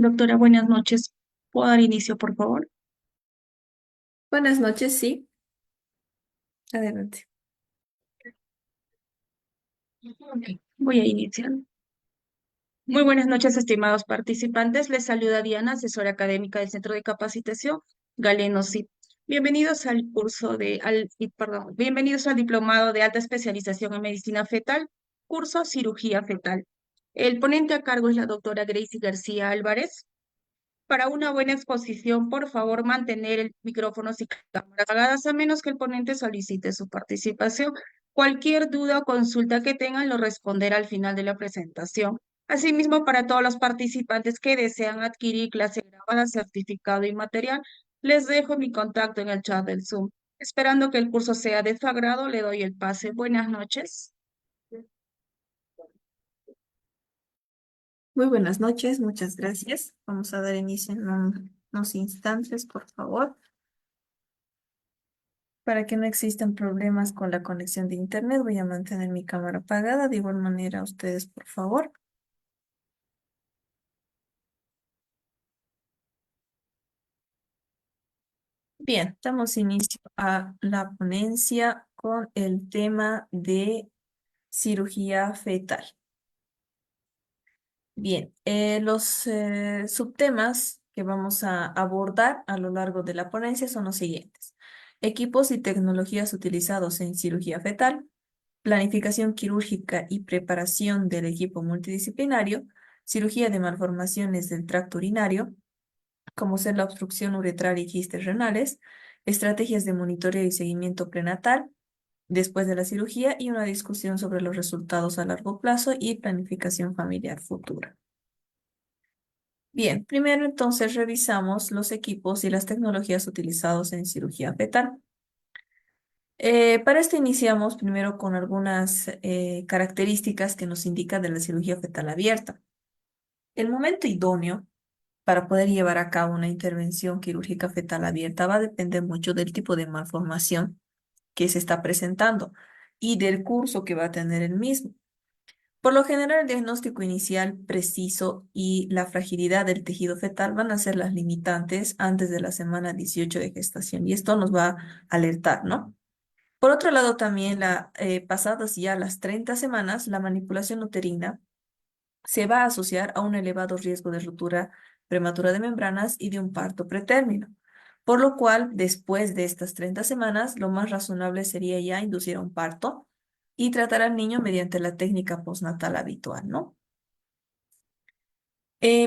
Doctora, buenas noches. ¿Puedo dar inicio, por favor? Buenas noches, sí, adelante. Ok, voy a iniciar. Muy buenas noches, estimados participantes. Les saluda Diana, asesora académica del Centro de Capacitación Galeno SIP. Bienvenidos al bienvenidos al Diplomado de Alta Especialización en Medicina Fetal, curso Cirugía Fetal. El ponente a cargo es la doctora Gracie García Álvarez. Para una buena exposición, por favor, mantener el micrófono y cámaras apagadas a menos que el ponente solicite su participación. Cualquier duda o consulta que tengan lo responderá al final de la presentación. Asimismo, para todos los participantes que desean adquirir clase grabada, certificado y material, les dejo mi contacto en el chat del Zoom. Esperando que el curso sea de su agrado, le doy el pase. Buenas noches. Muy buenas noches, muchas gracias. Vamos a dar inicio en unos instantes, por favor, para que no existan problemas con la conexión de internet. Voy a mantener mi cámara apagada, de igual manera ustedes, por favor. Bien, damos inicio a la ponencia con el tema de cirugía fetal. Bien, los subtemas que vamos a abordar a lo largo de la ponencia son los siguientes. Equipos y tecnologías utilizados en cirugía fetal, planificación quirúrgica y preparación del equipo multidisciplinario, cirugía de malformaciones del tracto urinario, como ser la obstrucción uretral y quistes renales, estrategias de monitoreo y seguimiento prenatal después de la cirugía y una discusión sobre los resultados a largo plazo y planificación familiar futura. Bien, primero entonces revisamos los equipos y las tecnologías utilizados en cirugía fetal. Para esto iniciamos primero con algunas características que nos indican de la cirugía fetal abierta. El momento idóneo para poder llevar a cabo una intervención quirúrgica fetal abierta va a depender mucho del tipo de malformación que se está presentando y del curso que va a tener el mismo. Por lo general, el diagnóstico inicial preciso y la fragilidad del tejido fetal van a ser las limitantes antes de la semana 18 de gestación y esto nos va a alertar, ¿no? Por otro lado, también pasadas ya las 30 semanas, la manipulación uterina se va a asociar a un elevado riesgo de ruptura prematura de membranas y de un parto pretérmino. Por lo cual, después de estas 30 semanas, lo más razonable sería ya inducir a un parto y tratar al niño mediante la técnica postnatal habitual, ¿no?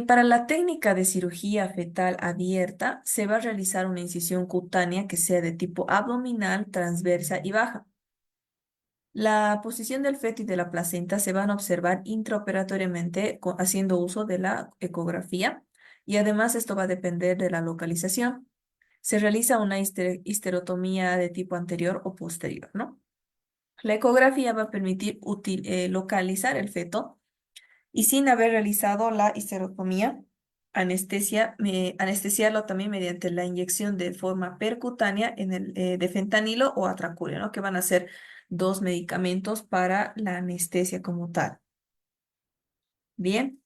Para la técnica de cirugía fetal abierta, se va a realizar una incisión cutánea que sea de tipo abdominal, transversa y baja. La posición del feto y de la placenta se van a observar intraoperatoriamente haciendo uso de la ecografía y además esto va a depender de la localización. Se realiza una histerotomía de tipo anterior o posterior, ¿no? La ecografía va a permitir localizar el feto y sin haber realizado la histerotomía, anestesiarlo también mediante la inyección de forma percutánea de fentanilo o atracurio, ¿no? Que van a ser dos medicamentos para la anestesia como tal. Bien.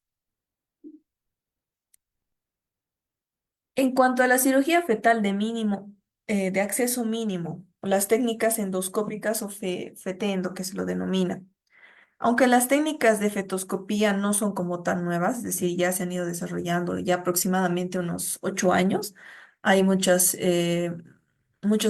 En cuanto a la cirugía fetal de acceso mínimo, las técnicas endoscópicas o fetendo, que se lo denomina. Aunque las técnicas de fetoscopía no son como tan nuevas, es decir, ya se han ido desarrollando ya aproximadamente unos 8 años, hay muchos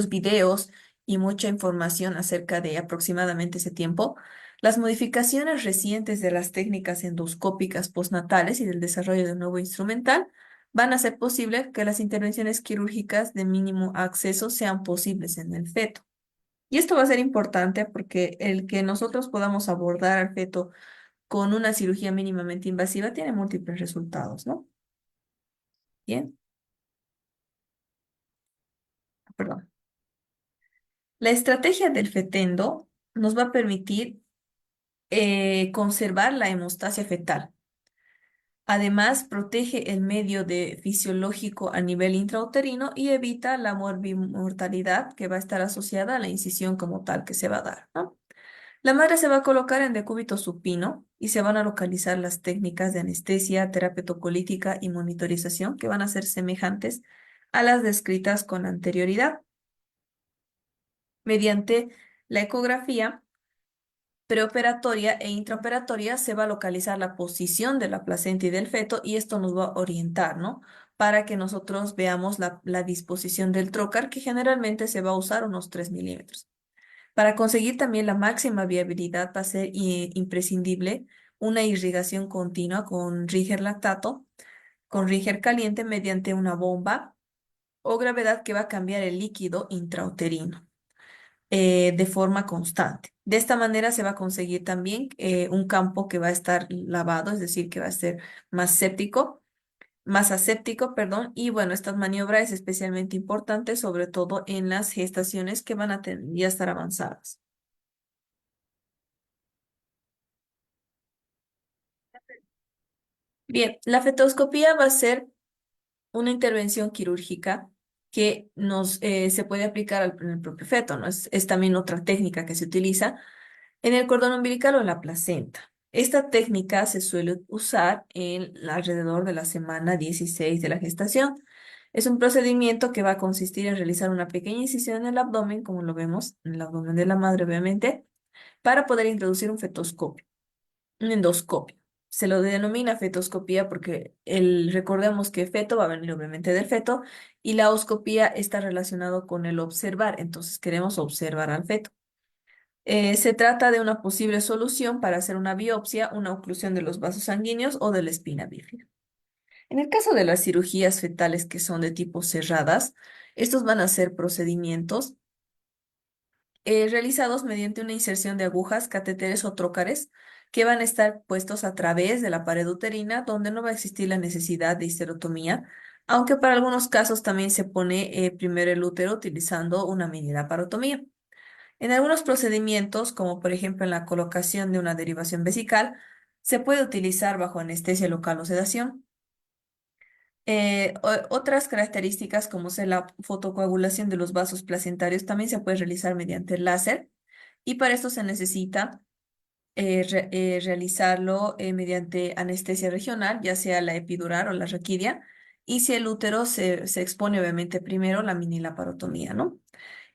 videos y mucha información acerca de aproximadamente ese tiempo. Las modificaciones recientes de las técnicas endoscópicas postnatales y del desarrollo de un nuevo instrumental van a hacer posible que las intervenciones quirúrgicas de mínimo acceso sean posibles en el feto. Y esto va a ser importante porque el que nosotros podamos abordar al feto con una cirugía mínimamente invasiva tiene múltiples resultados, ¿no? Bien, perdón. La estrategia del fetendo nos va a permitir conservar la hemostasia fetal. Además, protege el medio fisiológico a nivel intrauterino y evita la morbimortalidad que va a estar asociada a la incisión como tal que se va a dar, ¿no? La madre se va a colocar en decúbito supino y se van a localizar las técnicas de anestesia, terapia tocolítica y monitorización que van a ser semejantes a las descritas con anterioridad. Mediante la ecografía preoperatoria e intraoperatoria se va a localizar la posición de la placenta y del feto y esto nos va a orientar, ¿no? Para que nosotros veamos la disposición del trocar, que generalmente se va a usar unos 3 milímetros. Para conseguir también la máxima viabilidad va a ser imprescindible una irrigación continua con Riger lactato, con Riger caliente mediante una bomba o gravedad que va a cambiar el líquido intrauterino de forma constante. De esta manera se va a conseguir también un campo que va a estar lavado, es decir, que va a ser más séptico, más aséptico, perdón, y bueno, esta maniobra es especialmente importante, sobre todo en las gestaciones que van a ya estar avanzadas. Bien, la fetoscopía va a ser una intervención quirúrgica que se puede aplicar en el propio feto, ¿no? Es también otra técnica que se utiliza en el cordón umbilical o en la placenta. Esta técnica se suele usar alrededor de la semana 16 de la gestación. Es un procedimiento que va a consistir en realizar una pequeña incisión en el abdomen, como lo vemos en el abdomen de la madre, obviamente, para poder introducir un fetoscopio, un endoscopio. Se lo denomina fetoscopía porque recordemos que feto va a venir obviamente del feto y la oscopía está relacionado con el observar, entonces queremos observar al feto. Se trata de una posible solución para hacer una biopsia, una oclusión de los vasos sanguíneos o de la espina bífida. En el caso de las cirugías fetales que son de tipo cerradas, estos van a ser procedimientos realizados mediante una inserción de agujas, catéteres o trócares que van a estar puestos a través de la pared uterina, donde no va a existir la necesidad de histerotomía, aunque para algunos casos también se pone primero el útero utilizando una mini laparotomía. En algunos procedimientos, como por ejemplo en la colocación de una derivación vesical, se puede utilizar bajo anestesia local o sedación. Otras características, como ser la fotocoagulación de los vasos placentarios, también se puede realizar mediante láser y para esto se necesita realizarlo mediante anestesia regional, ya sea la epidural o la raquidia, y si el útero se expone obviamente primero la mini laparotomía, ¿no?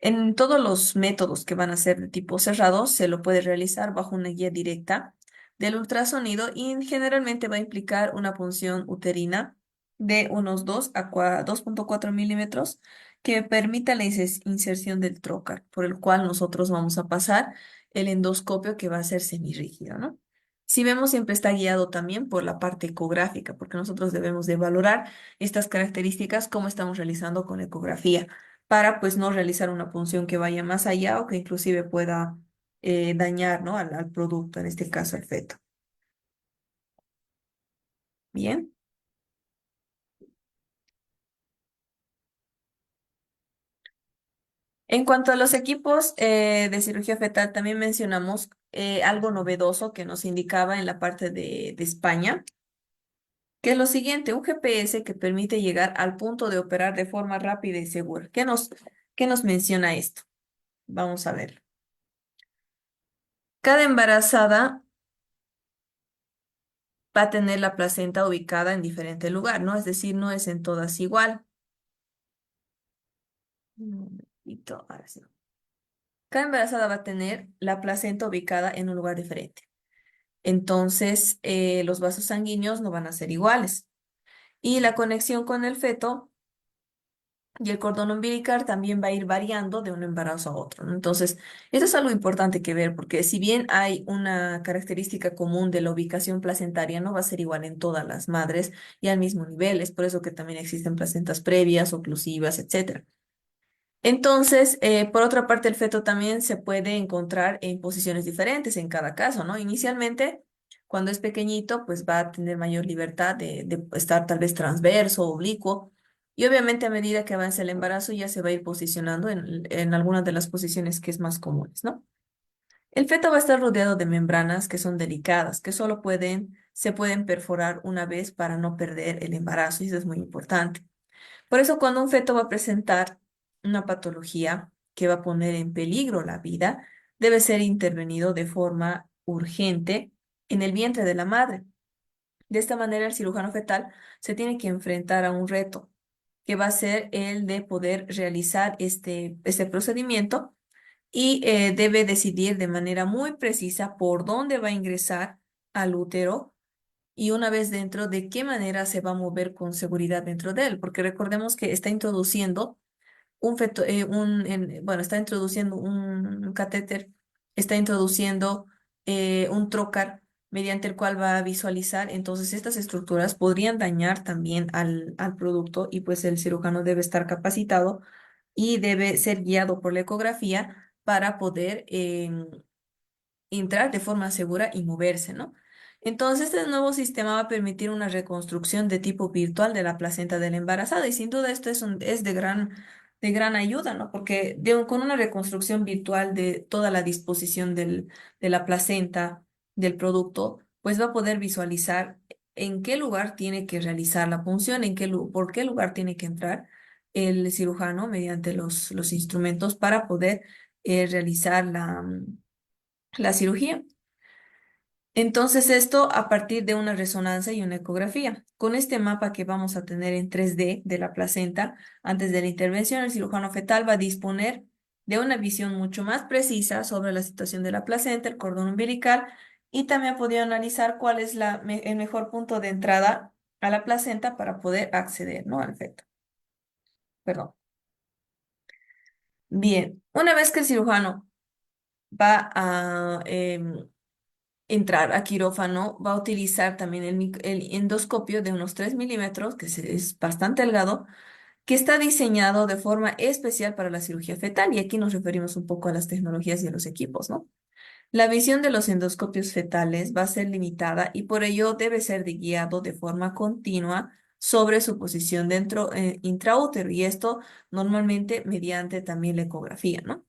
En todos los métodos que van a ser de tipo cerrado, se lo puede realizar bajo una guía directa del ultrasonido y generalmente va a implicar una punción uterina de unos 2,4 milímetros que permita la inserción del trócar, por el cual nosotros vamos a pasar el endoscopio que va a ser semirrígido, ¿no? Si vemos, siempre está guiado también por la parte ecográfica, porque nosotros debemos de valorar estas características como estamos realizando con ecografía para pues no realizar una punción que vaya más allá o que inclusive pueda dañar, ¿no? al producto, en este caso al feto. Bien. En cuanto a los equipos de cirugía fetal, también mencionamos algo novedoso que nos indicaba en la parte de España, que es lo siguiente, un GPS que permite llegar al punto de operar de forma rápida y segura. ¿Qué nos menciona esto? Vamos a ver. Cada embarazada va a tener la placenta ubicada en diferente lugar, ¿no? Es decir, no es en todas igual. Un momentito, ahora sí. Cada embarazada va a tener la placenta ubicada en un lugar diferente. Entonces, los vasos sanguíneos no van a ser iguales. Y la conexión con el feto y el cordón umbilical también va a ir variando de un embarazo a otro, ¿no? Entonces, eso es algo importante que ver, porque si bien hay una característica común de la ubicación placentaria, no va a ser igual en todas las madres y al mismo nivel. Es por eso que también existen placentas previas, oclusivas, etcétera. Entonces, por otra parte, el feto también se puede encontrar en posiciones diferentes en cada caso, ¿no? Inicialmente, cuando es pequeñito, pues va a tener mayor libertad de estar tal vez transverso, oblicuo, y obviamente a medida que avance el embarazo ya se va a ir posicionando en algunas de las posiciones que es más comunes, ¿no? El feto va a estar rodeado de membranas que son delicadas, que se pueden perforar una vez para no perder el embarazo, y eso es muy importante. Por eso, cuando un feto va a presentar una patología que va a poner en peligro la vida, debe ser intervenido de forma urgente en el vientre de la madre. De esta manera, el cirujano fetal se tiene que enfrentar a un reto, que va a ser el de poder realizar este procedimiento y debe decidir de manera muy precisa por dónde va a ingresar al útero y una vez dentro, de qué manera se va a mover con seguridad dentro de él, porque recordemos que está introduciendo bueno, está introduciendo un catéter, está introduciendo un trocar mediante el cual va a visualizar. Entonces, estas estructuras podrían dañar también al producto y pues el cirujano debe estar capacitado y debe ser guiado por la ecografía para poder entrar de forma segura y moverse, ¿no? Entonces, este nuevo sistema va a permitir una reconstrucción de tipo virtual de la placenta de la embarazada y sin duda esto es de gran ayuda, ¿no? Porque con una reconstrucción virtual de toda la disposición de la placenta, del producto, pues va a poder visualizar en qué lugar tiene que realizar la punción, por qué lugar tiene que entrar el cirujano mediante los instrumentos para poder realizar la cirugía. Entonces, esto a partir de una resonancia y una ecografía. Con este mapa que vamos a tener en 3D de la placenta, antes de la intervención, el cirujano fetal va a disponer de una visión mucho más precisa sobre la situación de la placenta, el cordón umbilical, y también podría analizar cuál es el mejor punto de entrada a la placenta para poder acceder, ¿no? Al feto. Perdón. Bien, una vez que el cirujano va a entrar a quirófano, va a utilizar también el endoscopio de unos 3 milímetros, que es bastante delgado, que está diseñado de forma especial para la cirugía fetal. Y aquí nos referimos un poco a las tecnologías y a los equipos, ¿no? La visión de los endoscopios fetales va a ser limitada y por ello debe ser guiado de forma continua sobre su posición dentro intraútero y esto normalmente mediante también la ecografía, ¿no?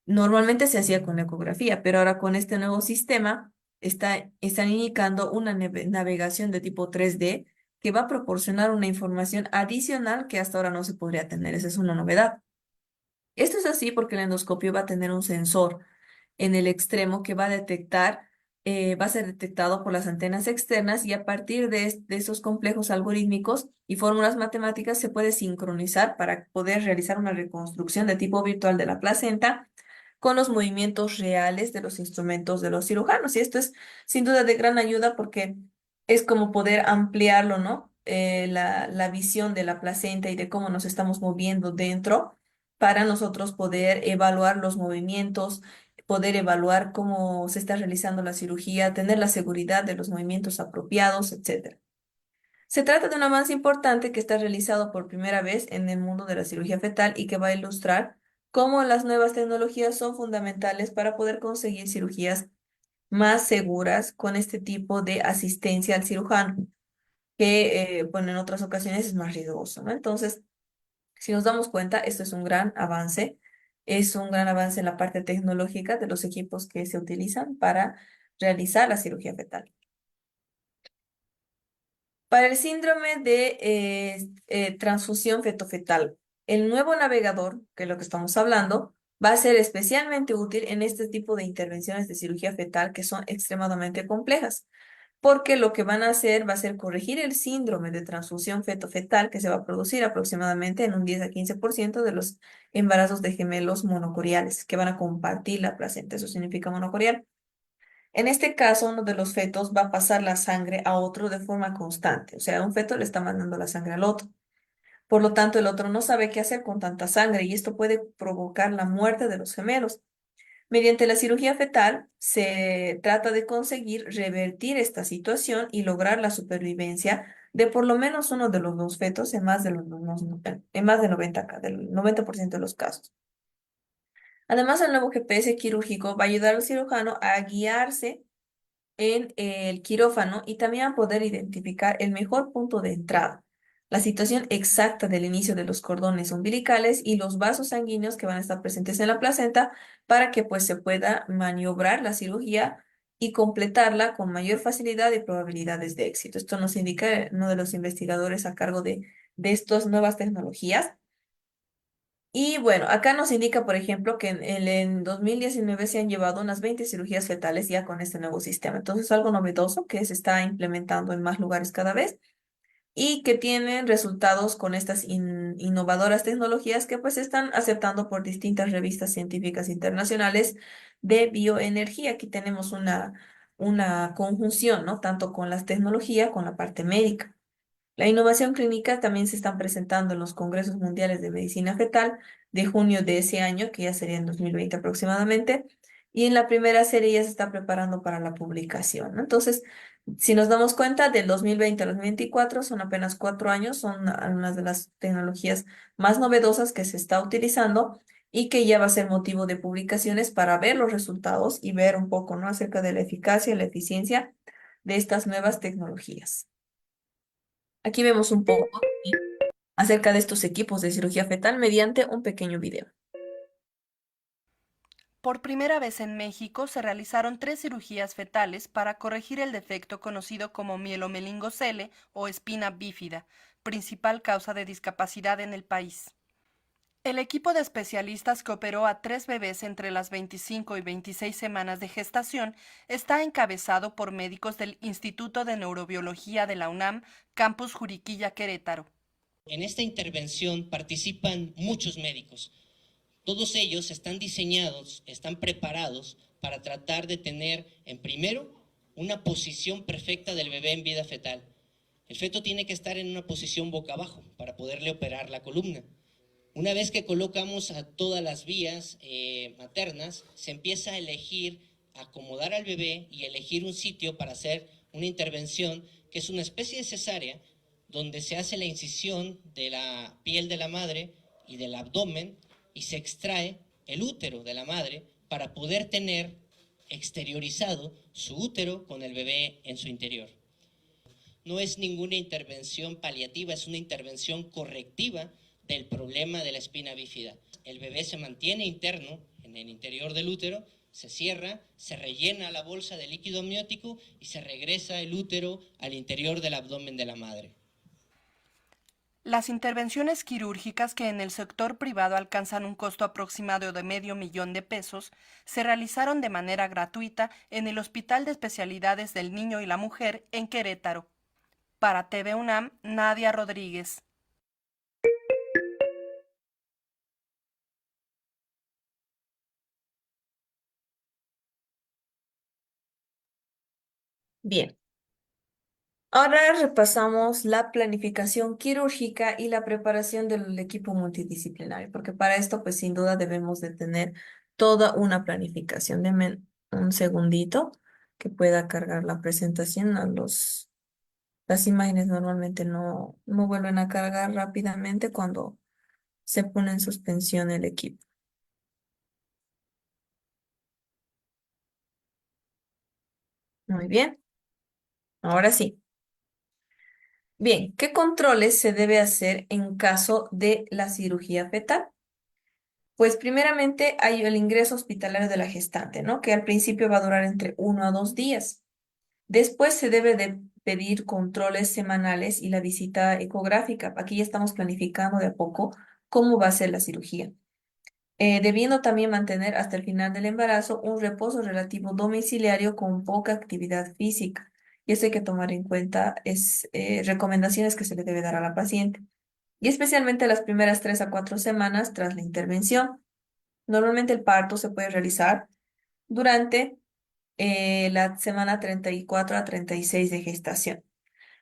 Normalmente se hacía con la ecografía, pero ahora con este nuevo sistema están indicando una navegación de tipo 3D que va a proporcionar una información adicional que hasta ahora no se podría tener. Esa es una novedad. Esto es así porque el endoscopio va a tener un sensor en el extremo que va a detectar, va a ser detectado por las antenas externas y a partir de esos complejos algorítmicos y fórmulas matemáticas se puede sincronizar para poder realizar una reconstrucción de tipo virtual de la placenta con los movimientos reales de los instrumentos de los cirujanos. Y esto es sin duda de gran ayuda porque es como poder ampliarlo, ¿no? La visión de la placenta y de cómo nos estamos moviendo dentro para nosotros poder evaluar los movimientos, poder evaluar cómo se está realizando la cirugía, tener la seguridad de los movimientos apropiados, etcétera. Se trata de un avance importante que está realizado por primera vez en el mundo de la cirugía fetal y que va a ilustrar cómo las nuevas tecnologías son fundamentales para poder conseguir cirugías más seguras con este tipo de asistencia al cirujano, que, bueno, en otras ocasiones es más riesgoso, ¿no? Entonces, si nos damos cuenta, esto es un gran avance en la parte tecnológica de los equipos que se utilizan para realizar la cirugía fetal. Para el síndrome de transfusión fetofetal, el nuevo navegador, que es lo que estamos hablando, va a ser especialmente útil en este tipo de intervenciones de cirugía fetal que son extremadamente complejas, porque lo que van a hacer va a ser corregir el síndrome de transfusión fetofetal que se va a producir aproximadamente en un 10 a 15% de los embarazos de gemelos monocoriales que van a compartir la placenta. Eso significa monocorial. En este caso, uno de los fetos va a pasar la sangre a otro de forma constante. O sea, un feto le está mandando la sangre al otro. Por lo tanto, el otro no sabe qué hacer con tanta sangre y esto puede provocar la muerte de los gemelos. Mediante la cirugía fetal se trata de conseguir revertir esta situación y lograr la supervivencia de por lo menos uno de los dos fetos en más de en más de 90% de los casos. Además, el nuevo GPS quirúrgico va a ayudar al cirujano a guiarse en el quirófano y también a poder identificar el mejor punto de entrada, la situación exacta del inicio de los cordones umbilicales y los vasos sanguíneos que van a estar presentes en la placenta para que pues se pueda maniobrar la cirugía y completarla con mayor facilidad y probabilidades de éxito. Esto nos indica uno de los investigadores a cargo de estas nuevas tecnologías Y bueno, acá nos indica, por ejemplo, que en 2019 se han llevado unas 20 cirugías fetales ya con este nuevo sistema. Entonces, algo novedoso que se está implementando en más lugares cada vez y que tienen resultados con estas innovadoras tecnologías que pues se están aceptando por distintas revistas científicas internacionales de bioenergía. Aquí tenemos una conjunción, ¿no? Tanto con las tecnologías, con la parte médica. La innovación clínica también se están presentando en los Congresos Mundiales de Medicina Fetal de junio de ese año, que ya sería en 2020 aproximadamente, y en la primera serie ya se está preparando para la publicación, ¿no? Entonces, si nos damos cuenta, del 2020 al 2024 son apenas 4 años, son algunas de las tecnologías más novedosas que se está utilizando y que ya va a ser motivo de publicaciones para ver los resultados y ver un poco, ¿no? Acerca de la eficacia y la eficiencia de estas nuevas tecnologías. Aquí vemos un poco, ¿sí?, acerca de estos equipos de cirugía fetal mediante un pequeño video. Por primera vez en México se realizaron 3 cirugías fetales para corregir el defecto conocido como mielomeningocele o espina bífida, principal causa de discapacidad en el país. El equipo de especialistas que operó a 3 bebés entre las 25 y 26 semanas de gestación está encabezado por médicos del Instituto de Neurobiología de la UNAM, Campus Juriquilla, Querétaro. En esta intervención participan muchos médicos. Todos ellos están diseñados, están preparados para tratar de tener, en primero, una posición perfecta del bebé en vida fetal. El feto tiene que estar en una posición boca abajo para poderle operar la columna. Una vez que colocamos a todas las vías maternas, se empieza a elegir, acomodar al bebé y elegir un sitio para hacer una intervención que es una especie de cesárea, donde se hace la incisión de la piel de la madre y del abdomen y se extrae el útero de la madre para poder tener exteriorizado su útero con el bebé en su interior. No es ninguna intervención paliativa, es una intervención correctiva del problema de la espina bífida. El bebé se mantiene interno en el interior del útero, se cierra, se rellena la bolsa de líquido amniótico y se regresa el útero al interior del abdomen de la madre. Las intervenciones quirúrgicas, que en el sector privado alcanzan un costo aproximado de $500,000, se realizaron de manera gratuita en el Hospital de Especialidades del Niño y la Mujer en Querétaro. Para TV UNAM, Nadia Rodríguez. Bien, ahora repasamos la planificación quirúrgica y la preparación del equipo multidisciplinario, porque para esto, pues sin duda debemos de tener toda una planificación. Denme un segundito que pueda cargar la presentación. Las imágenes normalmente no vuelven a cargar rápidamente cuando se pone en suspensión el equipo. Muy bien, ahora sí. Bien, ¿qué controles se debe hacer en caso de la cirugía fetal? Pues primeramente hay el ingreso hospitalario de la gestante, ¿no? Que al principio va a durar entre 1 a 2 días. Después se debe de pedir controles semanales y la visita ecográfica. Aquí ya estamos planificando de a poco cómo va a ser la cirugía. Debiendo también mantener hasta el final del embarazo un reposo relativo domiciliario con poca actividad física. Y eso hay que tomar en cuenta, es recomendaciones que se le debe dar a la paciente. Y especialmente las primeras 3 a 4 semanas tras la intervención. Normalmente el parto se puede realizar durante la semana 34 a 36 de gestación.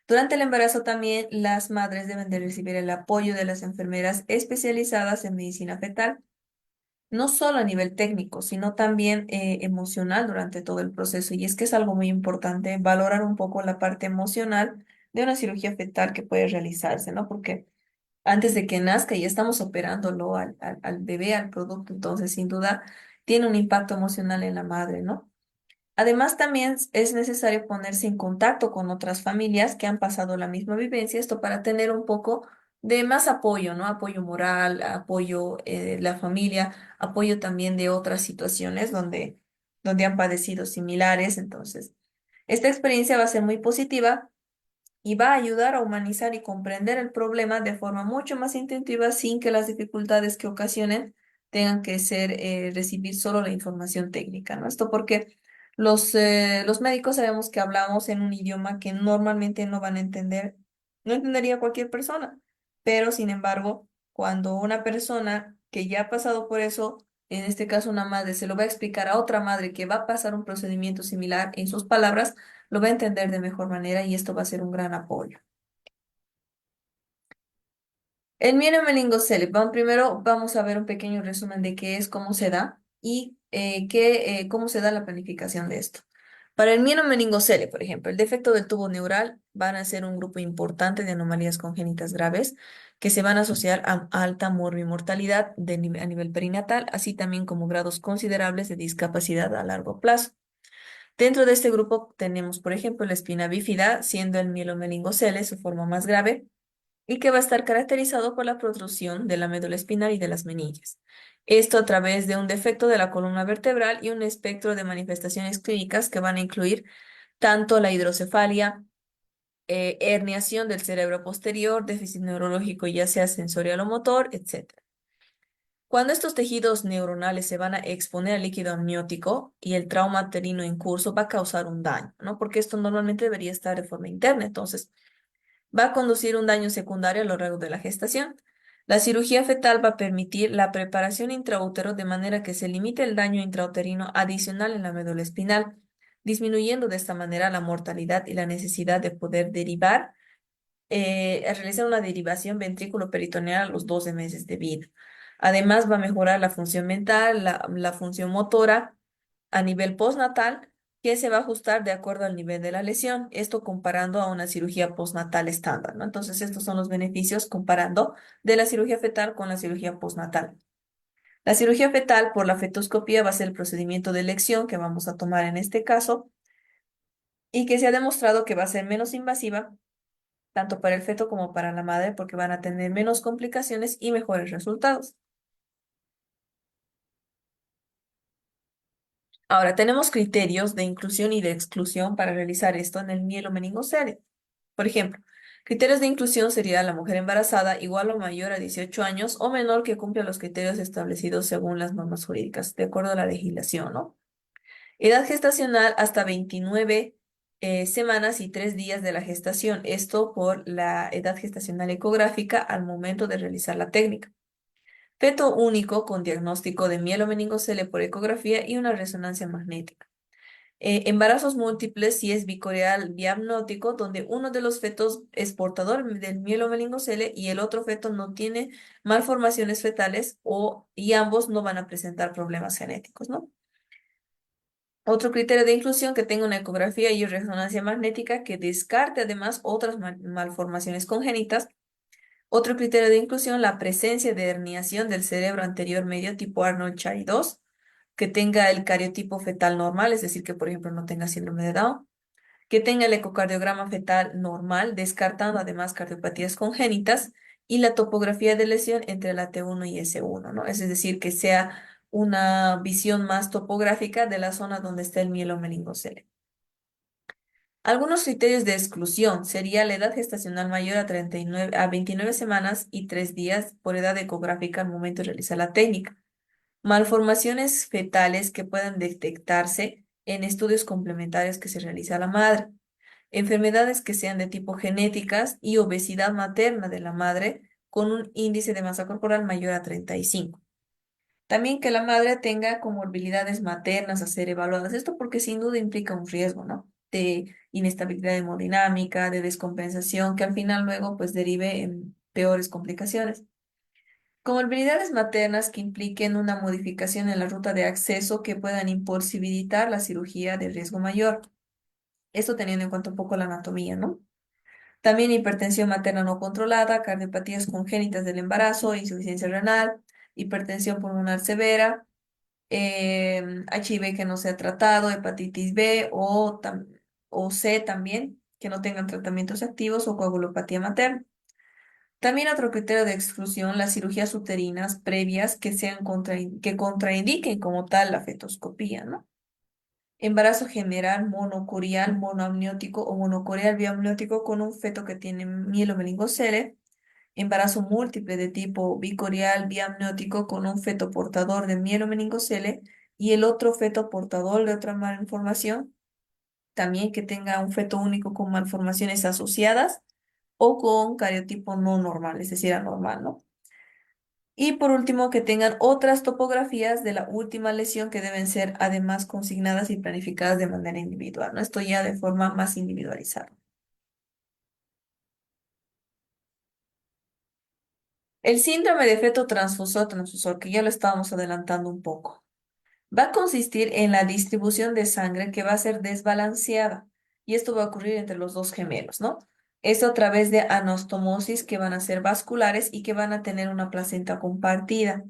Durante el embarazo también las madres deben de recibir el apoyo de las enfermeras especializadas en medicina fetal, no solo a nivel técnico, sino también emocional durante todo el proceso. Y es que es algo muy importante valorar un poco la parte emocional de una cirugía fetal que puede realizarse, ¿no? Porque antes de que nazca ya estamos operándolo al bebé, al producto, entonces sin duda tiene un impacto emocional en la madre, ¿no? Además, también es necesario ponerse en contacto con otras familias que han pasado la misma vivencia, esto para tener un poco de más apoyo, ¿no? Apoyo moral, apoyo de la familia, apoyo también de otras situaciones donde han padecido similares. Entonces, esta experiencia va a ser muy positiva y va a ayudar a humanizar y comprender el problema de forma mucho más intuitiva sin que las dificultades que ocasionen tengan que ser recibir solo la información técnica, ¿no? Esto porque los médicos sabemos que hablamos en un idioma que normalmente no van a entender, no entendería cualquier persona, pero sin embargo, cuando una persona que ya ha pasado por eso, en este caso una madre, se lo va a explicar a otra madre que va a pasar un procedimiento similar en sus palabras, lo va a entender de mejor manera y esto va a ser un gran apoyo. El mielomeningocele, primero vamos a ver un pequeño resumen de qué es, cómo se da y cómo se da la planificación de esto. Para el mielomeningocele, por ejemplo, el defecto del tubo neural van a ser un grupo importante de anomalías congénitas graves que se van a asociar a alta morbimortalidad a nivel perinatal, así también como grados considerables de discapacidad a largo plazo. Dentro de este grupo tenemos, por ejemplo, la espina bífida, siendo el mielomeningocele su forma más grave, y que va a estar caracterizado por la protrusión de la médula espinal y de las menillas. Esto a través de un defecto de la columna vertebral y un espectro de manifestaciones clínicas que van a incluir tanto la hidrocefalia, herniación del cerebro posterior, déficit neurológico ya sea sensorial o motor, etc. Cuando estos tejidos neuronales se van a exponer al líquido amniótico y el trauma uterino en curso va a causar un daño, ¿no? Porque esto normalmente debería estar de forma interna, entonces va a conducir un daño secundario a lo largo de la gestación. La cirugía fetal va a permitir la preparación intraútero de manera que se limite el daño intrauterino adicional en la médula espinal, disminuyendo de esta manera la mortalidad y la necesidad de poder derivar, realizar una derivación ventrículo-peritoneal a los 12 meses de vida. Además, va a mejorar la función mental, la función motora a nivel postnatal, que se va a ajustar de acuerdo al nivel de la lesión, esto comparando a una cirugía postnatal estándar, ¿no? Entonces, estos son los beneficios comparando de la cirugía fetal con la cirugía postnatal. La cirugía fetal por la fetoscopía va a ser el procedimiento de elección que vamos a tomar en este caso y que se ha demostrado que va a ser menos invasiva tanto para el feto como para la madre porque van a tener menos complicaciones y mejores resultados. Ahora, tenemos criterios de inclusión y de exclusión para realizar esto en el mielomeningocele. Por ejemplo, criterios de inclusión sería la mujer embarazada igual o mayor a 18 años o menor que cumpla los criterios establecidos según las normas jurídicas, de acuerdo a la legislación, ¿no? Edad gestacional hasta 29 semanas y 3 días de la gestación. Esto por la edad gestacional ecográfica al momento de realizar la técnica. Feto único con diagnóstico de mielomeningocele por ecografía y una resonancia magnética. Embarazos múltiples si es bicoreal biamniótico, donde uno de los fetos es portador del mielomeningocele y el otro feto no tiene malformaciones fetales y ambos no van a presentar problemas genéticos, ¿no? Otro criterio de inclusión que tenga una ecografía y resonancia magnética que descarte además otras malformaciones congénitas. Otro criterio de inclusión, la presencia de herniación del cerebro anterior medio tipo Arnold Child 2 que tenga el cariotipo fetal normal, es decir, que por ejemplo no tenga síndrome de Down, que tenga el ecocardiograma fetal normal, descartando además cardiopatías congénitas y la topografía de lesión entre la T1 y S1, ¿no? Es decir, que sea una visión más topográfica de la zona donde está el mielomeningocele. Algunos criterios de exclusión sería la edad gestacional mayor a 29 semanas y 3 días por edad ecográfica al momento de realizar la técnica. Malformaciones fetales que puedan detectarse en estudios complementarios que se realiza a la madre. Enfermedades que sean de tipo genéticas y obesidad materna de la madre con un índice de masa corporal mayor a 35. También que la madre tenga comorbilidades maternas a ser evaluadas. Esto porque sin duda implica un riesgo, ¿no? De inestabilidad hemodinámica, de descompensación, que al final luego pues derive en peores complicaciones. Comorbilidades maternas que impliquen una modificación en la ruta de acceso que puedan imposibilitar la cirugía de riesgo mayor. Esto teniendo en cuenta un poco la anatomía, ¿no? También hipertensión materna no controlada, cardiopatías congénitas del embarazo, insuficiencia renal, hipertensión pulmonar severa, HIV que no se ha tratado, hepatitis B o C también, que no tengan tratamientos activos o coagulopatía materna. También otro criterio de exclusión, las cirugías uterinas previas que contraindiquen como tal la fetoscopía, ¿no? embarazo general monocorial, monoamniótico o monocorial biamniótico con un feto que tiene mielomeningocele, embarazo múltiple de tipo bicorial biamniótico con un feto portador de mielomeningocele y el otro feto portador de otra malformación, también que tenga un feto único con malformaciones asociadas o con cariotipo no normal, es decir, anormal, ¿no? Y por último, que tengan otras topografías de la última lesión que deben ser además consignadas y planificadas de manera individual, ¿no? Esto ya de forma más individualizada. El síndrome de feto transfusor-transfusor, que ya lo estábamos adelantando un poco, va a consistir en la distribución de sangre que va a ser desbalanceada y esto va a ocurrir entre los dos gemelos, ¿no? Esto a través de anastomosis que van a ser vasculares y que van a tener una placenta compartida,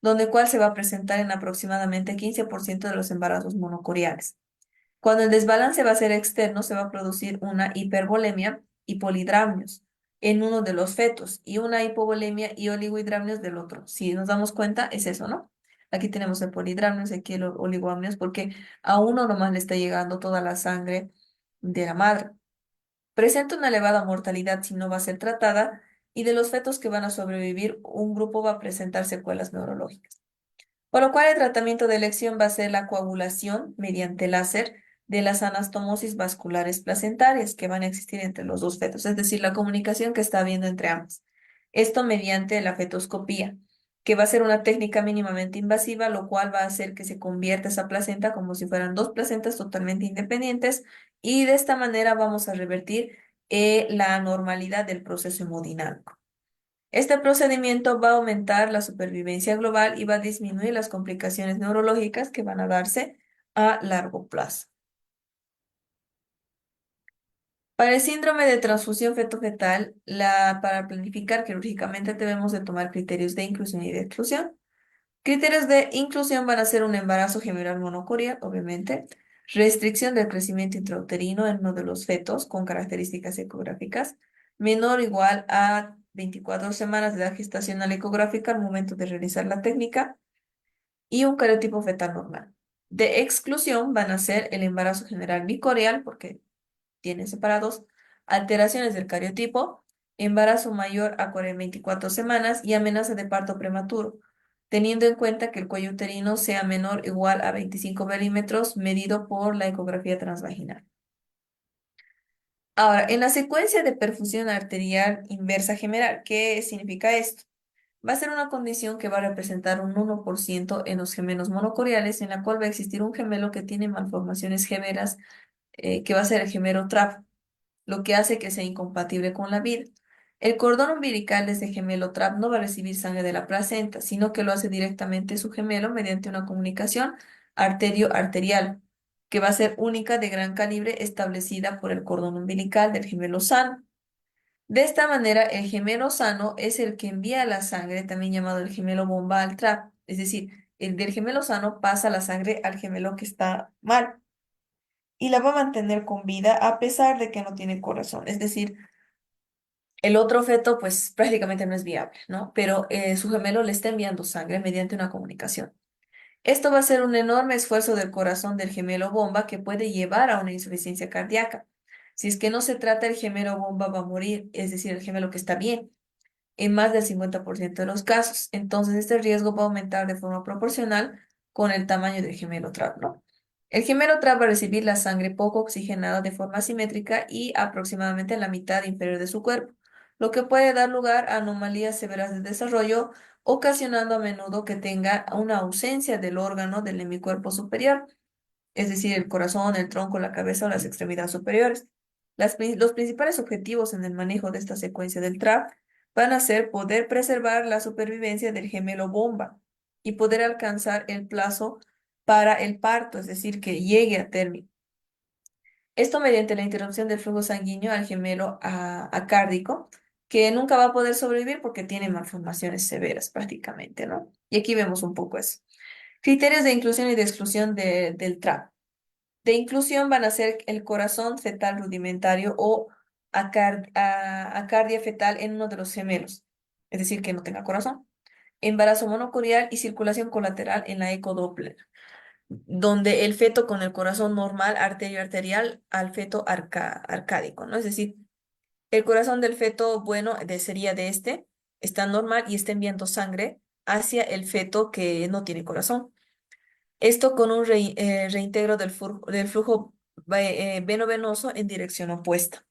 donde cual se va a presentar en aproximadamente 15% de los embarazos monocoriales. Cuando el desbalance va a ser externo, se va a producir una hipervolemia y polidramnios en uno de los fetos y una hipovolemia y oligohidramnios del otro. Si nos damos cuenta, es eso, ¿no? Aquí tenemos el polidramnios, aquí el oligoamnios, porque a uno nomás le está llegando toda la sangre de la madre. Presenta una elevada mortalidad si no va a ser tratada y de los fetos que van a sobrevivir, un grupo va a presentar secuelas neurológicas. Por lo cual el tratamiento de elección va a ser la coagulación mediante láser de las anastomosis vasculares placentarias que van a existir entre los dos fetos, es decir, la comunicación que está habiendo entre ambos. Esto mediante la fetoscopía, que va a ser una técnica mínimamente invasiva, lo cual va a hacer que se convierta esa placenta como si fueran dos placentas totalmente independientes y de esta manera vamos a revertir la anormalidad del proceso hemodinámico. Este procedimiento va a aumentar la supervivencia global y va a disminuir las complicaciones neurológicas que van a darse a largo plazo. Para el síndrome de transfusión feto-fetal, para planificar quirúrgicamente debemos de tomar criterios de inclusión y de exclusión. Criterios de inclusión van a ser un embarazo gemelar monocorial, obviamente, restricción del crecimiento intrauterino en uno de los fetos con características ecográficas, menor o igual a 24 semanas de edad gestacional ecográfica al momento de realizar la técnica y un cariotipo fetal normal. De exclusión van a ser el embarazo general bicorial, porque tienen separados, alteraciones del cariotipo, embarazo mayor a 24 semanas y amenaza de parto prematuro, teniendo en cuenta que el cuello uterino sea menor o igual a 25 milímetros medido por la ecografía transvaginal. Ahora, en la secuencia de perfusión arterial inversa gemelar, ¿qué significa esto? Va a ser una condición que va a representar un 1% en los gemelos monocoriales, en la cual va a existir un gemelo que tiene malformaciones gemelas, que va a ser el gemelo TRAP, lo que hace que sea incompatible con la vida. El cordón umbilical de ese gemelo TRAP no va a recibir sangre de la placenta, sino que lo hace directamente su gemelo mediante una comunicación arterio-arterial, que va a ser única de gran calibre establecida por el cordón umbilical del gemelo sano. De esta manera, el gemelo sano es el que envía la sangre, también llamado el gemelo bomba al TRAP, es decir, el del gemelo sano pasa la sangre al gemelo que está mal y la va a mantener con vida a pesar de que no tiene corazón. Es decir, el otro feto pues prácticamente no es viable, ¿no? Pero su gemelo le está enviando sangre mediante una comunicación. Esto va a ser un enorme esfuerzo del corazón del gemelo bomba que puede llevar a una insuficiencia cardíaca. Si es que no se trata, el gemelo bomba va a morir, es decir, el gemelo que está bien, en más del 50% de los casos. Entonces, este riesgo va a aumentar de forma proporcional con el tamaño del gemelo TRAP, ¿no? El gemelo TRAP va a recibir la sangre poco oxigenada de forma simétrica y aproximadamente en la mitad inferior de su cuerpo, lo que puede dar lugar a anomalías severas de desarrollo, ocasionando a menudo que tenga una ausencia del órgano del hemicuerpo superior, es decir, el corazón, el tronco, la cabeza o las extremidades superiores. Los principales objetivos en el manejo de esta secuencia del TRAP van a ser poder preservar la supervivencia del gemelo bomba y poder alcanzar el plazo para el parto, es decir, que llegue a término. Esto mediante la interrupción del flujo sanguíneo al gemelo acárdico, que nunca va a poder sobrevivir porque tiene malformaciones severas prácticamente, ¿no? Y aquí vemos un poco eso. Criterios de inclusión y de exclusión del TRAP. De inclusión van a ser el corazón fetal rudimentario o acardia fetal en uno de los gemelos, es decir, que no tenga corazón. Embarazo monocorial y circulación colateral en la ecodoppler. donde el feto con el corazón normal, arterial, al feto arcádico, ¿no? Es decir, el corazón del feto, bueno, sería de este, está normal y está enviando sangre hacia el feto que no tiene corazón. Esto con un reintegro del flujo veno-venoso en dirección opuesta.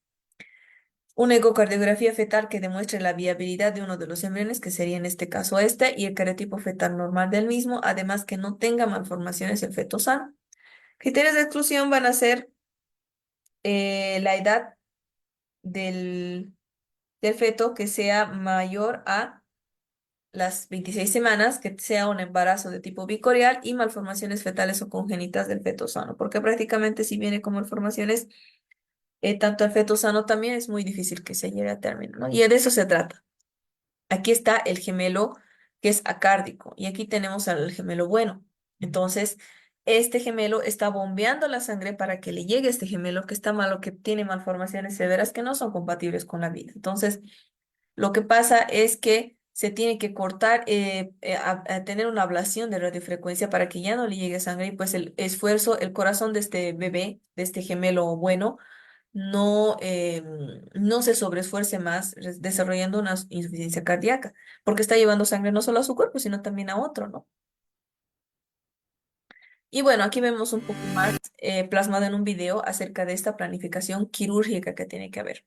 Una ecocardiografía fetal que demuestre la viabilidad de uno de los embriones, que sería en este caso este, y el cariotipo fetal normal del mismo, además que no tenga malformaciones el feto sano. Criterios de exclusión van a ser la edad del, del feto que sea mayor a las 26 semanas, que sea un embarazo de tipo bicorial y malformaciones fetales o congénitas del feto sano, porque prácticamente si viene con malformaciones, tanto el feto sano también es muy difícil que se lleve a término, ¿no? Y de eso se trata. Aquí está el gemelo que es acárdico y aquí tenemos al gemelo bueno. Entonces, este gemelo está bombeando la sangre para que le llegue a este gemelo que está malo, que tiene malformaciones severas que no son compatibles con la vida. Entonces, lo que pasa es que se tiene que cortar, a tener una ablación de radiofrecuencia para que ya no le llegue sangre y pues el esfuerzo, el corazón de este bebé, de este gemelo bueno, no se sobreesfuerce más desarrollando una insuficiencia cardíaca, porque está llevando sangre no solo a su cuerpo, sino también a otro, ¿no? Y bueno, aquí vemos un poco más plasmado en un video acerca de esta planificación quirúrgica que tiene que haber.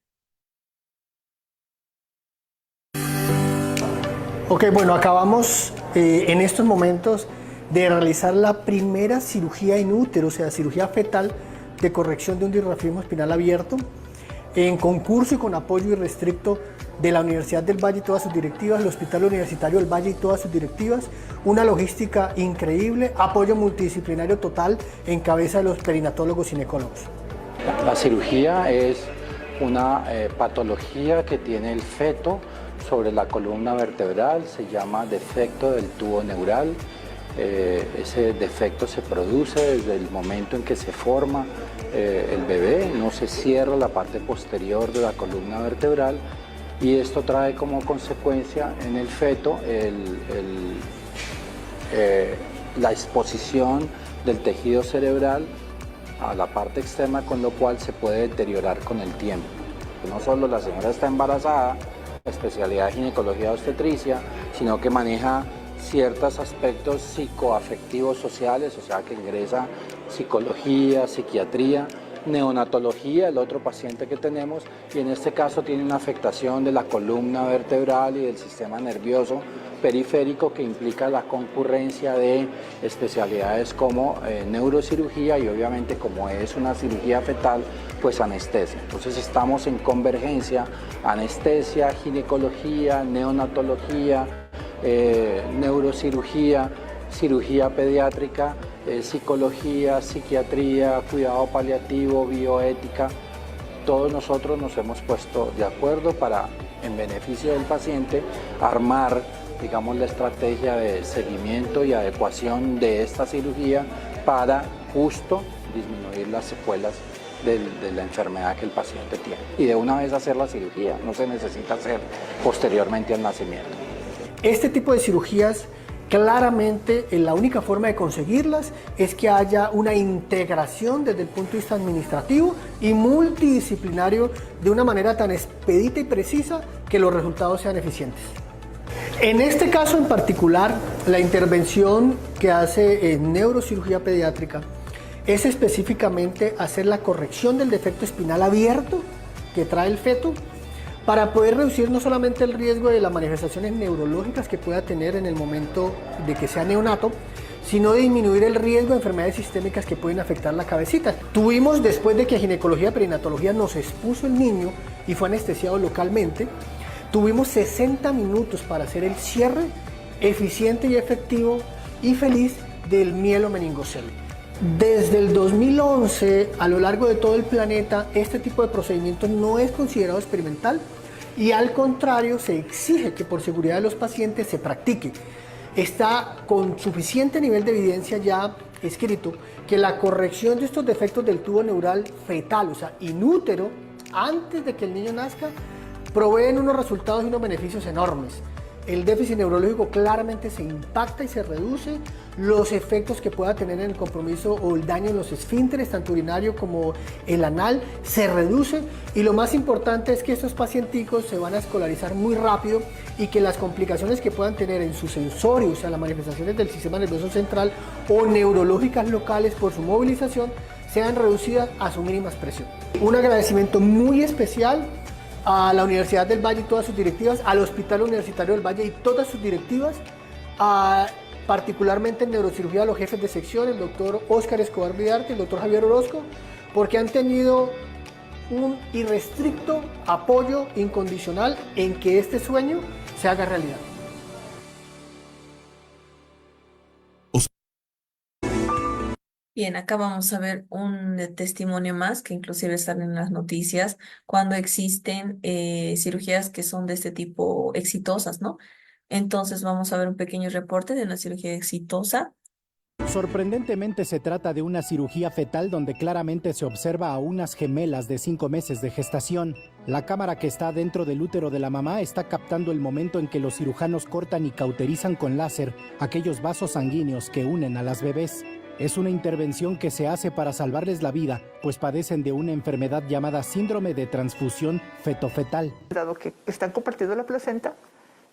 Ok, bueno, acabamos en estos momentos de realizar la primera cirugía in útero, o sea, cirugía fetal de corrección de un dirrafismo espinal abierto, en concurso y con apoyo irrestricto de la Universidad del Valle y todas sus directivas, el Hospital Universitario del Valle y todas sus directivas, una logística increíble, apoyo multidisciplinario total en cabeza de los perinatólogos ginecólogos. La cirugía es una patología que tiene el feto sobre la columna vertebral, se llama defecto del tubo neural. Ese defecto se produce desde el momento en que se forma el bebé, no se cierra la parte posterior de la columna vertebral y esto trae como consecuencia en el feto la exposición del tejido cerebral a la parte externa, con lo cual se puede deteriorar con el tiempo. No solo la señora está embarazada, la especialidad de ginecología obstetricia, sino que maneja ciertos aspectos psicoafectivos sociales, o sea que ingresa psicología, psiquiatría, neonatología, el otro paciente que tenemos, y en este caso tiene una afectación de la columna vertebral y del sistema nervioso periférico que implica la concurrencia de especialidades como neurocirugía y obviamente como es una cirugía fetal, pues anestesia. Entonces estamos en convergencia, anestesia, ginecología, neonatología, neurocirugía, cirugía pediátrica, psicología, psiquiatría, cuidado paliativo, bioética. Todos nosotros nos hemos puesto de acuerdo para, en beneficio del paciente, armar, digamos, la estrategia de seguimiento y adecuación de esta cirugía para justo disminuir las secuelas de la enfermedad que el paciente tiene. Y de una vez hacer la cirugía, no se necesita hacer posteriormente al nacimiento. Este tipo de cirugías, claramente la única forma de conseguirlas es que haya una integración desde el punto de vista administrativo y multidisciplinario de una manera tan expedita y precisa que los resultados sean eficientes. En este caso en particular, la intervención que hace en neurocirugía pediátrica es específicamente hacer la corrección del defecto espinal abierto que trae el feto para poder reducir no solamente el riesgo de las manifestaciones neurológicas que pueda tener en el momento de que sea neonato, sino disminuir el riesgo de enfermedades sistémicas que pueden afectar la cabecita. Tuvimos, después de que ginecología perinatología nos expuso el niño y fue anestesiado localmente, tuvimos 60 minutos para hacer el cierre eficiente y efectivo y feliz del mielomeningocele. Desde el 2011, a lo largo de todo el planeta, este tipo de procedimiento no es considerado experimental y al contrario se exige que por seguridad de los pacientes se practique. Está con suficiente nivel de evidencia ya escrito que la corrección de estos defectos del tubo neural fetal, o sea, in útero, antes de que el niño nazca, proveen unos resultados y unos beneficios enormes. el déficit neurológico claramente se impacta y se reduce, los efectos que pueda tener en el compromiso o el daño en los esfínteres, tanto urinario como el anal, se reduce, y lo más importante es que estos pacienticos se van a escolarizar muy rápido y que las complicaciones que puedan tener en su sensorio, o sea, las manifestaciones del sistema nervioso central o neurológicas locales por su movilización, sean reducidas a su mínima expresión. Un agradecimiento muy especial a la Universidad del Valle y todas sus directivas, al Hospital Universitario del Valle y todas sus directivas, particularmente en neurocirugía a los jefes de sección, el doctor Óscar Escobar Vidarte y el doctor Javier Orozco, porque han tenido un irrestricto apoyo incondicional en que este sueño se haga realidad. Bien, acá vamos a ver un testimonio más que inclusive sale en las noticias cuando existen cirugías que son de este tipo exitosas, ¿no? Entonces vamos a ver un pequeño reporte de una cirugía exitosa. Sorprendentemente se trata de una cirugía fetal donde claramente se observa a unas gemelas de 5 meses de gestación. La cámara que está dentro del útero de la mamá está captando el momento en que los cirujanos cortan y cauterizan con láser aquellos vasos sanguíneos que unen a las bebés. Es una intervención que se hace para salvarles la vida, pues padecen de una enfermedad llamada síndrome de transfusión fetofetal. Dado que están compartiendo la placenta,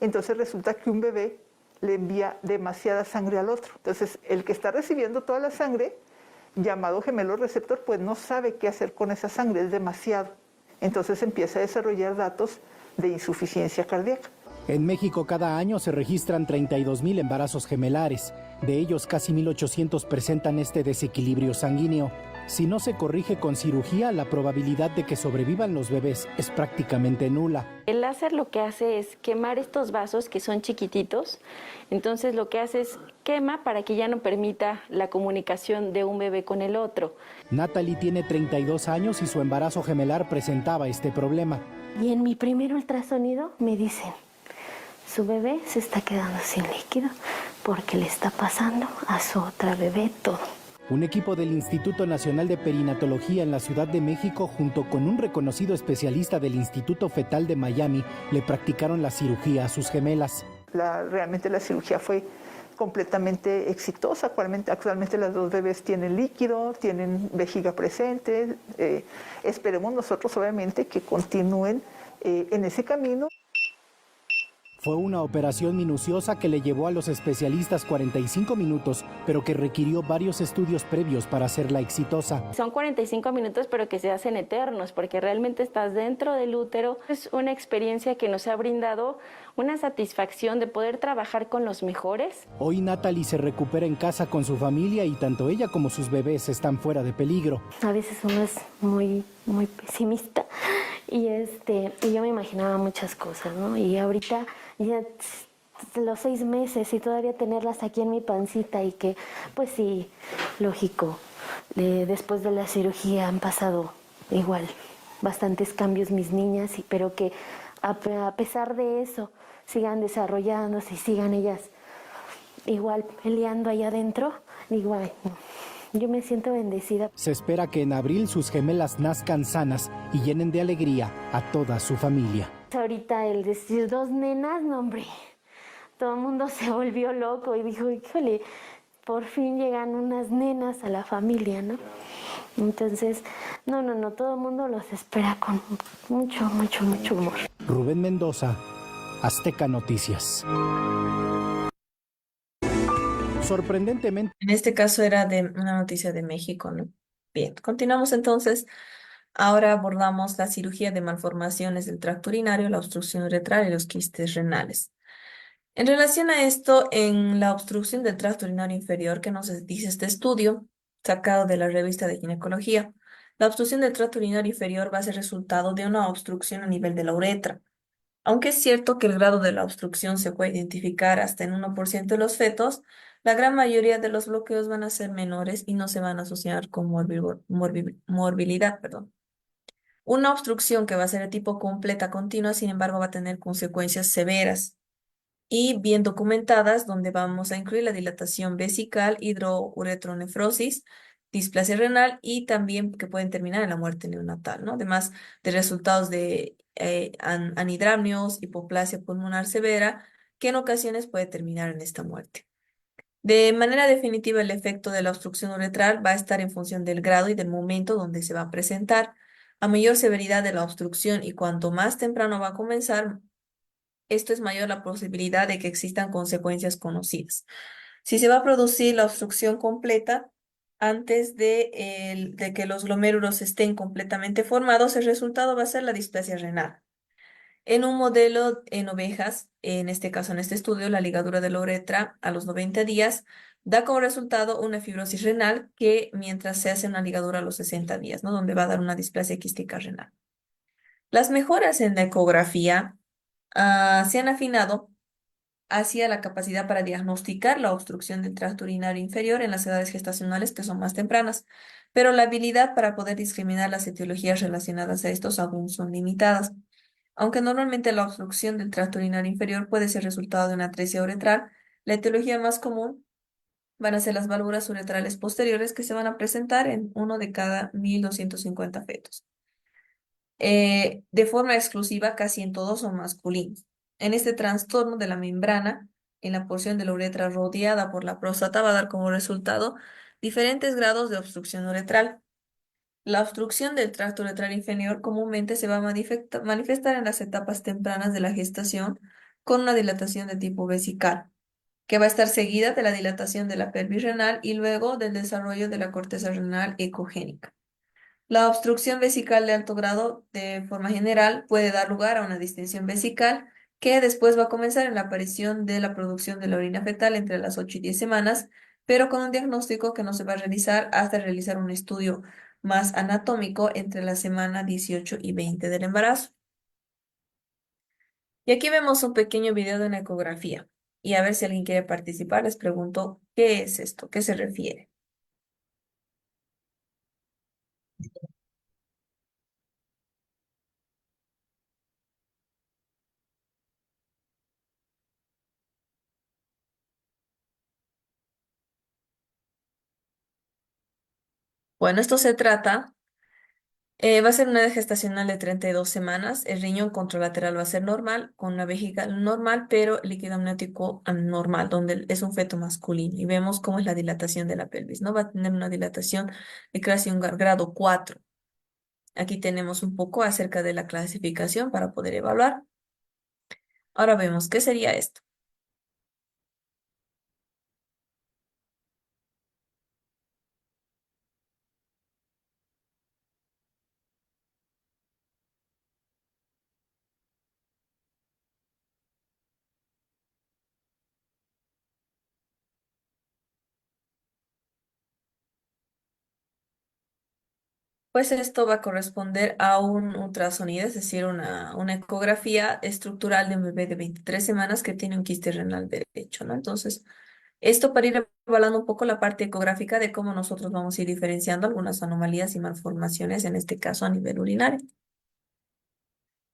entonces resulta que un bebé le envía demasiada sangre al otro. Entonces, el que está recibiendo toda la sangre, llamado gemelo receptor, pues no sabe qué hacer con esa sangre, es demasiado. Entonces empieza a desarrollar datos de insuficiencia cardíaca. En México cada año se registran 32,000 embarazos gemelares. De ellos casi 1,800 presentan este desequilibrio sanguíneo. Si no se corrige con cirugía, la probabilidad de que sobrevivan los bebés es prácticamente nula. El láser lo que hace es quemar estos vasos que son chiquititos, entonces lo que hace es quema para que ya no permita la comunicación de un bebé con el otro. Natalie tiene 32 años y su embarazo gemelar presentaba este problema. Y en mi primer ultrasonido me dicen, su bebé se está quedando sin líquido porque le está pasando a su otra bebé todo. Un equipo del Instituto Nacional de Perinatología en la Ciudad de México, junto con un reconocido especialista del Instituto Fetal de Miami, le practicaron la cirugía a sus gemelas. Realmente la cirugía fue completamente exitosa. Actualmente las dos bebés tienen líquido, tienen vejiga presente. Esperemos nosotros obviamente que continúen en ese camino. Fue una operación minuciosa que le llevó a los especialistas 45 minutos, pero que requirió varios estudios previos para hacerla exitosa. Son 45 minutos, pero que se hacen eternos, porque realmente estás dentro del útero. Es una experiencia que nos ha brindado una satisfacción de poder trabajar con los mejores. Hoy Natalie se recupera en casa con su familia y tanto ella como sus bebés están fuera de peligro. A veces uno es muy pesimista y yo me imaginaba muchas cosas, ¿no? Y ahorita ya los 6 meses y todavía tenerlas aquí en mi pancita y que, pues sí, lógico, después de la cirugía han pasado igual bastantes cambios mis niñas, pero que a pesar de eso sigan desarrollándose y sigan ellas igual peleando allá adentro, igual. Yo me siento bendecida. Se espera que en abril sus gemelas nazcan sanas y llenen de alegría a toda su familia. Ahorita el decir 2 nenas, no hombre, todo el mundo se volvió loco y dijo, híjole, por fin llegan unas nenas a la familia, ¿no? Entonces, no, todo el mundo los espera con mucho amor. Rubén Mendoza, Azteca Noticias. Sorprendentemente. En este caso era de una noticia de México, ¿no? Bien, continuamos entonces. Ahora abordamos la cirugía de malformaciones del tracto urinario, la obstrucción uretral y los quistes renales. En relación a esto, en la obstrucción del tracto urinario inferior, que nos dice este estudio, sacado de la revista de ginecología, la obstrucción del tracto urinario inferior va a ser resultado de una obstrucción a nivel de la uretra. Aunque es cierto que el grado de la obstrucción se puede identificar hasta en 1% de los fetos, la gran mayoría de los bloqueos van a ser menores y no se van a asociar con morbilidad. Una obstrucción que va a ser de tipo completa continua, sin embargo, va a tener consecuencias severas y bien documentadas, donde vamos a incluir la dilatación vesical, hidrouretronefrosis, displasia renal y también que pueden terminar en la muerte neonatal, ¿no? Además de resultados de anidramnios, hipoplasia pulmonar severa que en ocasiones puede terminar en esta muerte. De manera definitiva, el efecto de la obstrucción uretral va a estar en función del grado y del momento donde se va a presentar. A mayor severidad de la obstrucción y cuanto más temprano va a comenzar, esto es mayor la posibilidad de que existan consecuencias conocidas. Si se va a producir la obstrucción completa antes de que los glomérulos estén completamente formados, el resultado va a ser la displasia renal. En un modelo en ovejas, en este caso en este estudio, la ligadura de la uretra a los 90 días da como resultado una fibrosis renal que mientras se hace una ligadura a los 60 días, ¿no? Donde va a dar una displasia quística renal. Las mejoras en la ecografía se han afinado hacia la capacidad para diagnosticar la obstrucción del tracto urinario inferior en las edades gestacionales que son más tempranas, pero la habilidad para poder discriminar las etiologías relacionadas a estos aún son limitadas. Aunque normalmente la obstrucción del tracto urinario inferior puede ser resultado de una atresia uretral, la etiología más común van a ser las válvulas uretrales posteriores que se van a presentar en uno de cada 1.250 fetos. De forma exclusiva, casi en todos son masculinos. En este trastorno de la membrana, en la porción de la uretra rodeada por la próstata, va a dar como resultado diferentes grados de obstrucción uretral. La obstrucción del tracto uretral inferior comúnmente se va a manifestar en las etapas tempranas de la gestación con una dilatación de tipo vesical, que va a estar seguida de la dilatación de la pelvis renal y luego del desarrollo de la corteza renal ecogénica. La obstrucción vesical de alto grado, de forma general, puede dar lugar a una distensión vesical que después va a comenzar en la aparición de la producción de la orina fetal entre las 8 y 10 semanas, pero con un diagnóstico que no se va a realizar hasta realizar un estudio más anatómico entre la semana 18 y 20 del embarazo. Y aquí vemos un pequeño video de una ecografía. Y a ver si alguien quiere participar, les pregunto, ¿qué es esto? ¿Qué se refiere? Bueno, esto se trata, va a ser una edad gestacional de 32 semanas, el riñón contralateral va a ser normal, con una vejiga normal, pero el líquido amniótico anormal, donde es un feto masculino. Y vemos cómo es la dilatación de la pelvis, ¿no? Va a tener una dilatación de casi un grado 4. Aquí tenemos un poco acerca de la clasificación para poder evaluar. Ahora vemos, ¿qué sería esto? Pues esto va a corresponder a un ultrasonido, es decir, una ecografía estructural de un bebé de 23 semanas que tiene un quiste renal derecho, ¿no? Entonces, esto para ir evaluando un poco la parte ecográfica de cómo nosotros vamos a ir diferenciando algunas anomalías y malformaciones, en este caso a nivel urinario.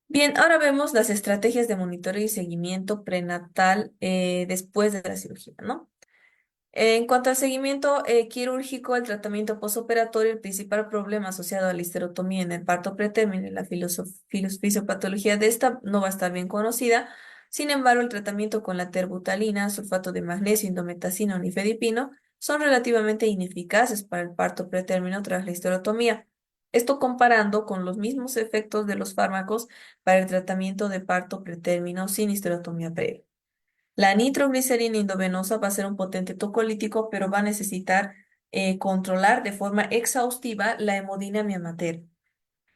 Bien, ahora vemos las estrategias de monitoreo y seguimiento prenatal después de la cirugía, ¿no? En cuanto al seguimiento quirúrgico, el tratamiento posoperatorio, el principal problema asociado a la histerotomía en el parto pretérmino y la fisiopatología de esta no va a estar bien conocida. Sin embargo, el tratamiento con la terbutalina, sulfato de magnesio, indometacina o nifedipino son relativamente ineficaces para el parto pretérmino tras la histerotomía. Esto comparando con los mismos efectos de los fármacos para el tratamiento de parto pretérmino sin histerotomía previa. La nitroglicerina endovenosa va a ser un potente tocolítico, pero va a necesitar controlar de forma exhaustiva la hemodinamia materna.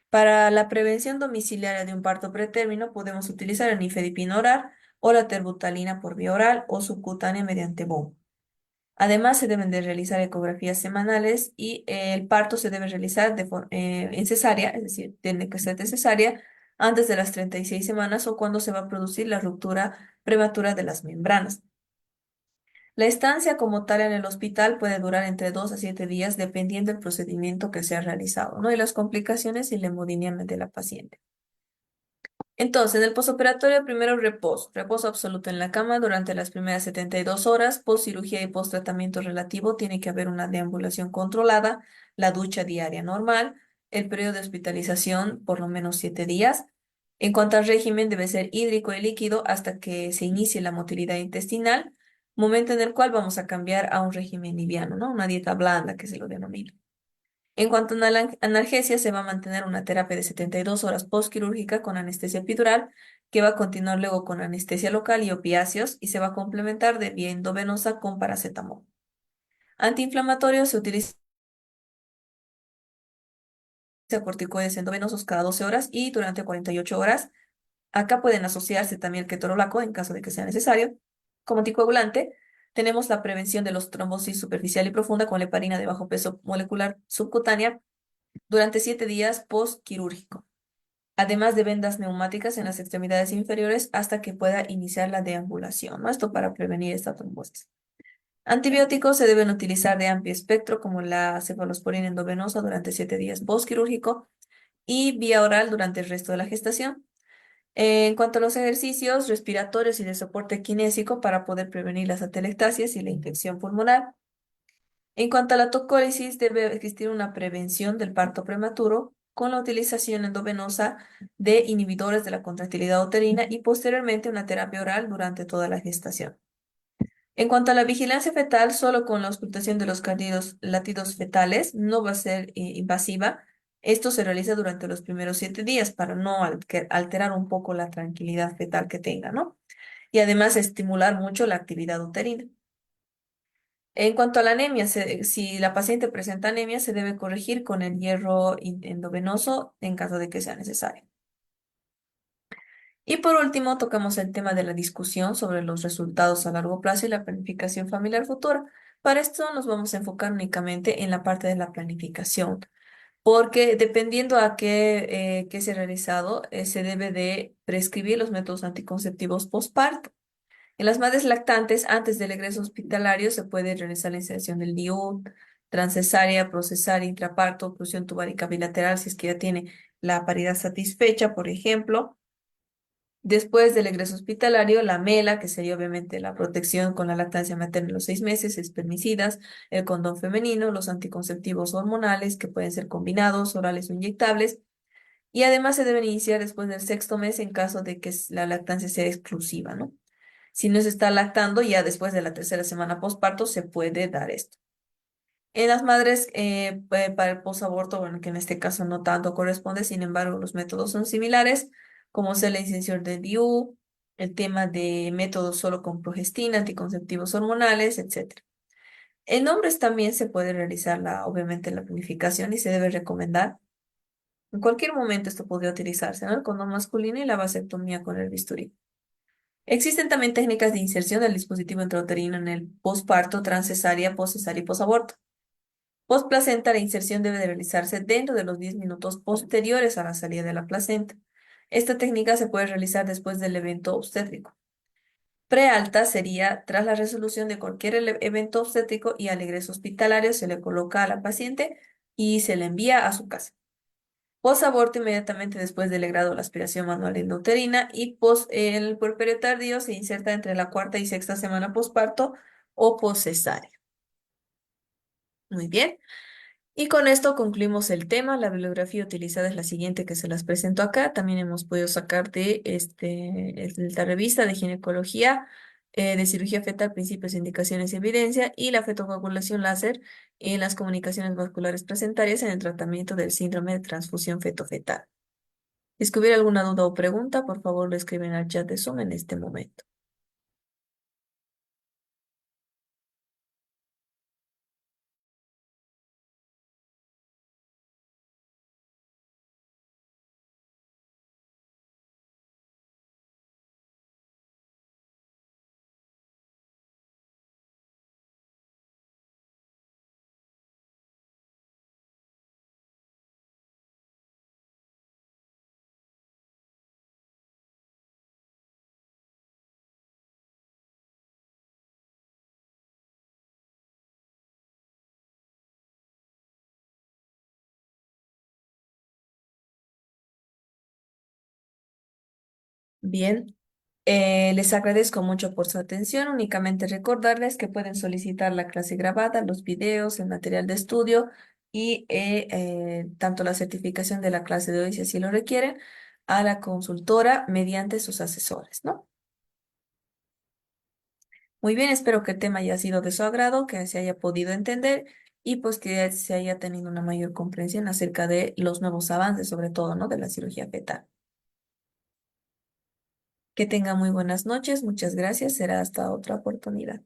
Para la prevención domiciliaria de un parto pretérmino, podemos utilizar el nifedipino oral o la terbutalina por vía oral o subcutánea mediante bomba. Además, se deben de realizar ecografías semanales y el parto se debe realizar en cesárea, es decir, tiene que ser de cesárea antes de las 36 semanas o cuando se va a producir la ruptura prematura de las membranas. La estancia como tal en el hospital puede durar entre 2 a 7 días dependiendo del procedimiento que se ha realizado, ¿no? Y las complicaciones y la hemodinamia de la paciente. Entonces, en el posoperatorio, primero reposo absoluto en la cama durante las primeras 72 horas, post cirugía y post tratamiento relativo, tiene que haber una deambulación controlada, la ducha diaria normal, el periodo de hospitalización por lo menos 7 días, En cuanto al régimen, debe ser hídrico y líquido hasta que se inicie la motilidad intestinal, momento en el cual vamos a cambiar a un régimen liviano, ¿no? Una dieta blanda que se lo denomina. En cuanto a analgesia, se va a mantener una terapia de 72 horas postquirúrgica con anestesia epidural, que va a continuar luego con anestesia local y opiáceos y se va a complementar de vía endovenosa con paracetamol. Antiinflamatorio se utiliza corticoides endovenosos cada 12 horas y durante 48 horas. Acá pueden asociarse también el ketorolaco en caso de que sea necesario. Como anticoagulante, tenemos la prevención de los trombosis superficial y profunda con la heparina de bajo peso molecular subcutánea durante 7 días postquirúrgico, además de vendas neumáticas en las extremidades inferiores hasta que pueda iniciar la deambulación, ¿no? Esto para prevenir esta trombosis. Antibióticos se deben utilizar de amplio espectro, como la cefalosporina endovenosa durante 7 días postquirúrgico y vía oral durante el resto de la gestación. En cuanto a los ejercicios respiratorios y de soporte kinésico para poder prevenir las atelectasias y la infección pulmonar. En cuanto a la tocólisis, debe existir una prevención del parto prematuro con la utilización endovenosa de inhibidores de la contractilidad uterina y posteriormente una terapia oral durante toda la gestación. En cuanto a la vigilancia fetal, solo con la auscultación de los latidos fetales no va a ser invasiva. Esto se realiza durante los primeros 7 días para no alterar un poco la tranquilidad fetal que tenga, ¿no? Y además estimular mucho la actividad uterina. En cuanto a la anemia, si la paciente presenta anemia, se debe corregir con el hierro endovenoso en caso de que sea necesario. Y por último, tocamos el tema de la discusión sobre los resultados a largo plazo y la planificación familiar futura. Para esto nos vamos a enfocar únicamente en la parte de la planificación, porque dependiendo a qué se ha realizado, se debe de prescribir los métodos anticonceptivos postparto. En las madres lactantes, antes del egreso hospitalario, se puede realizar la inserción del DIU, transcesárea, procesárea, intraparto, oclusión tubárica bilateral, si es que ya tiene la paridad satisfecha, por ejemplo. Después del egreso hospitalario, la mela, que sería obviamente la protección con la lactancia materna en los 6 meses, espermicidas, el condón femenino, los anticonceptivos hormonales, que pueden ser combinados, orales o inyectables, y además se deben iniciar después del 6.º mes en caso de que la lactancia sea exclusiva, ¿no? Si no se está lactando, ya después de la 3.ª semana postparto se puede dar esto. En las madres para el posaborto, bueno, que en este caso no tanto corresponde, sin embargo, los métodos son similares, como ser la inserción de DIU, el tema de métodos solo con progestina, anticonceptivos hormonales, etc. En hombres también se puede realizar obviamente la planificación y se debe recomendar. En cualquier momento esto podría utilizarse, ¿no? El condón masculino y la vasectomía con el bisturí. Existen también técnicas de inserción del dispositivo intrauterino en el posparto, transcesárea, poscesárea y posaborto. Postplacenta, la inserción debe de realizarse dentro de los 10 minutos posteriores a la salida de la placenta. Esta técnica se puede realizar después del evento obstétrico. Prealta sería tras la resolución de cualquier evento obstétrico y al egreso hospitalario se le coloca a la paciente y se le envía a su casa. Posaborto inmediatamente después del legrado la aspiración manual endouterina y el puerperio tardío se inserta entre la 4ª y 6ª semana posparto o poscesárea. Muy bien. Y con esto concluimos el tema. La bibliografía utilizada es la siguiente que se las presento acá. También hemos podido sacar de esta revista de ginecología, de cirugía fetal, principios, indicaciones y evidencia, y la fetocoagulación láser en las comunicaciones vasculares placentarias en el tratamiento del síndrome de transfusión feto-fetal. Si es que hubiera alguna duda o pregunta, por favor lo escriben al chat de Zoom en este momento. Bien, les agradezco mucho por su atención. Únicamente recordarles que pueden solicitar la clase grabada, los videos, el material de estudio y tanto la certificación de la clase de hoy, si así lo requieren, a la consultora mediante sus asesores, ¿no? Muy bien, espero que el tema haya sido de su agrado, que se haya podido entender y pues que se haya tenido una mayor comprensión acerca de los nuevos avances, sobre todo, ¿no? De la cirugía fetal. Que tenga muy buenas noches, muchas gracias, será hasta otra oportunidad.